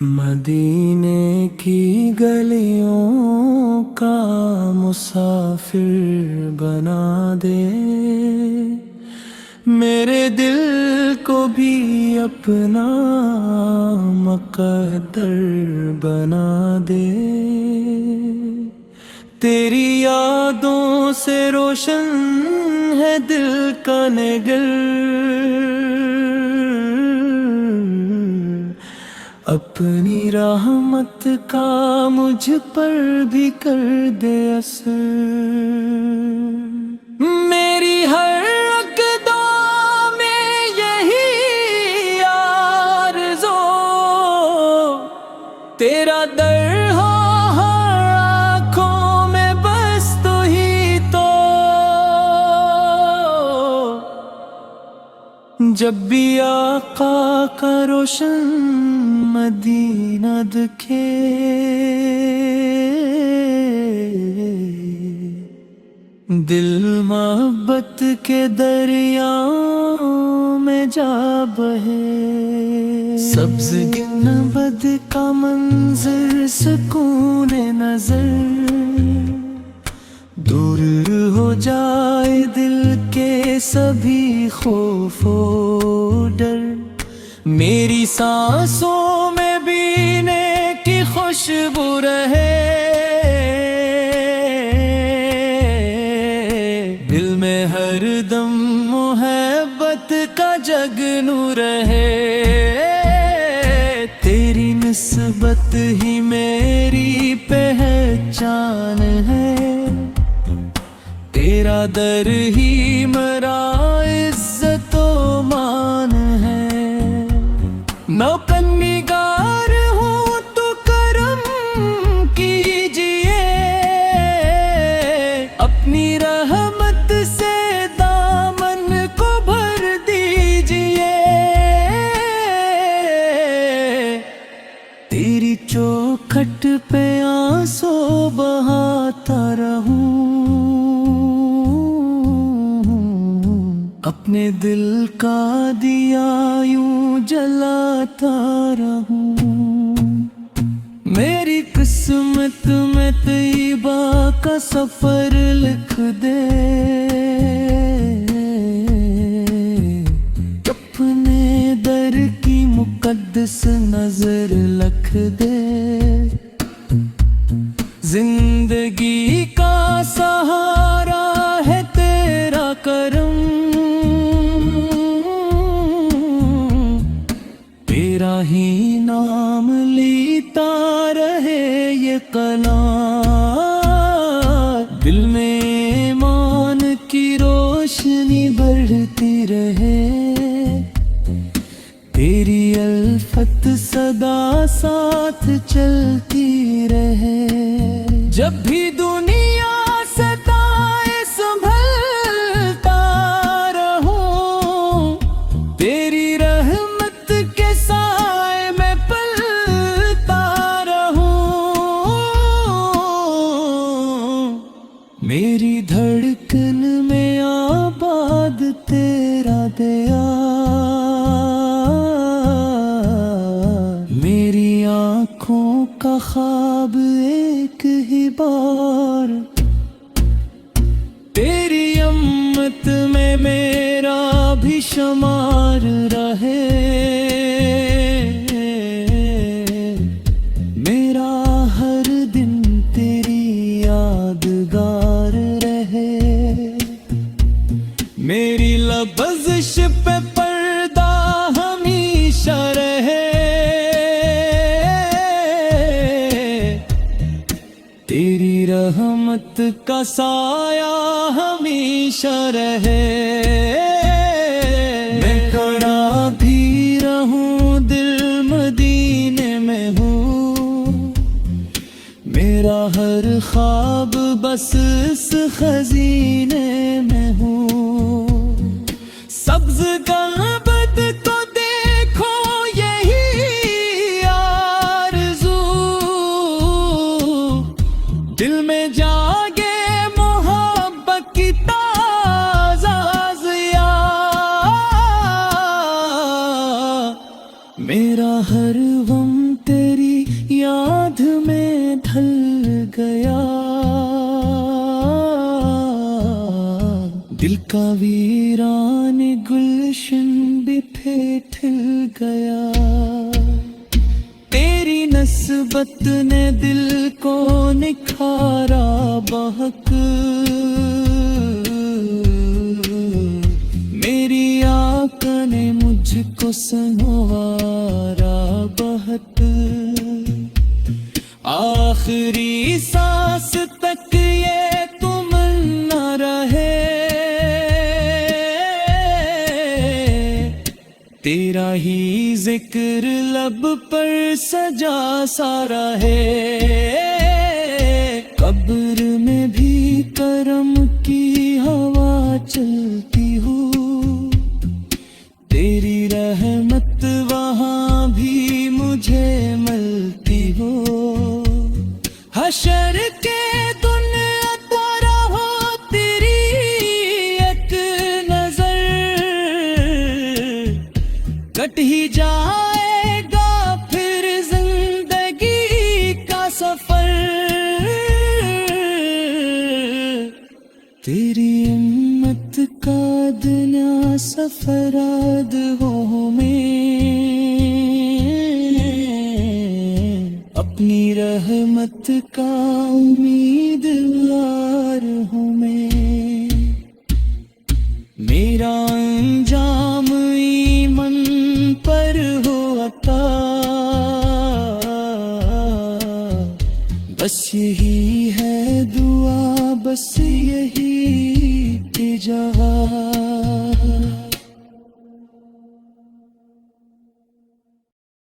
मदीने की गलियों का मुसाफिर बना दे, मेरे दिल को भी अपना मुक़द्दर बना दे। तेरी यादों से रोशन है दिल का नगर, अपनी रहमत का मुझ पर भी कर दे असर। मेरी हर अक़दा में यही आरज़ू, तेरा दर हो हर आँखों में बस तू ही तो। जब भी आका का रोशन मदीना दिखे, दिल मोहब्बत के दरियाओं में जा बहे। सब्ज़ गुंबद का मंज़र सुकून नज़र, दूर हो जाए दिल के सभी खौफ और डर। मेरी सांसों में बीने की खुशबू रहे, दिल में हर दम मोहब्बत का जगनू रहे। तेरी निस्बत ही मेरी पहचान है, तेरा दर ही मेरा इज्जतो मान है। नौकन्निगार हूँ तो करम कीजिए, अपनी रहमत से दामन को भर दीजिए। तेरी चौखट पे आंसू बहाता रहूं, अपने दिल का दिया यूं जलाता रहूं। मेरी किस्मत में तैयबा का सफर लिख दे, अपने दर की मुकद्दस नजर रख दे। जिंदगी का सहारा है तेरा करम, तेरा ही नाम लीता रहे ये कलाम। दिल में ईमान की रोशनी बढ़ती रहे, तेरी अल्फत सदा साथ चलती रहे। जब भी दुनिया सताए संभलता रहूं, तेरी रहमत के साए में पलता रहूं। मेरी धड़कन में आबाद तेरा दया, मेरी आँखों का ख्वाब एक ही बार। तेरी अम्मत में मेरा भी शुमार रहे, मेरा हर दिन तेरी यादगार रहे। मेरी लबज़िश पे पर्दा हमेशा रहे, तेरी रहमत का साया हमेशा रहे। मैं खड़ा भी रहूं दिल मदीने में हूँ, मेरा हर ख्वाब बस इस खजीने में हूँ। सब्ज़ गुंबद को देखो यही आरज़ू, दिल में जागे मोहब्बत की ताज़ा ज़िया। मेरा हर गम तेरे का वीरान गुलशन भी खिल गया। तेरी नस्बत ने दिल को निखारा बहक, मेरी आका ने मुझको संवारा बहक। आखिरी सांस तक ये तुम न रहे, तेरा ही जिक्र लब पर सजा सारा है। कब्र में भी करम की हवा चलती हो, तेरी रहमत वहाँ भी मुझे मिलती हो। हशर के दुनिया तारा हो तेरी एक नजर, कट ही जाएगा फिर जिंदगी का सफर। तेरी हिम्मत का दुनिया सफराद हो में, अपनी रहमत का उम्मीदवार हूँ मैं। मेरा अंजाम ईमान पर हो अता, बस यही है दुआ, बस यही इजाज़त।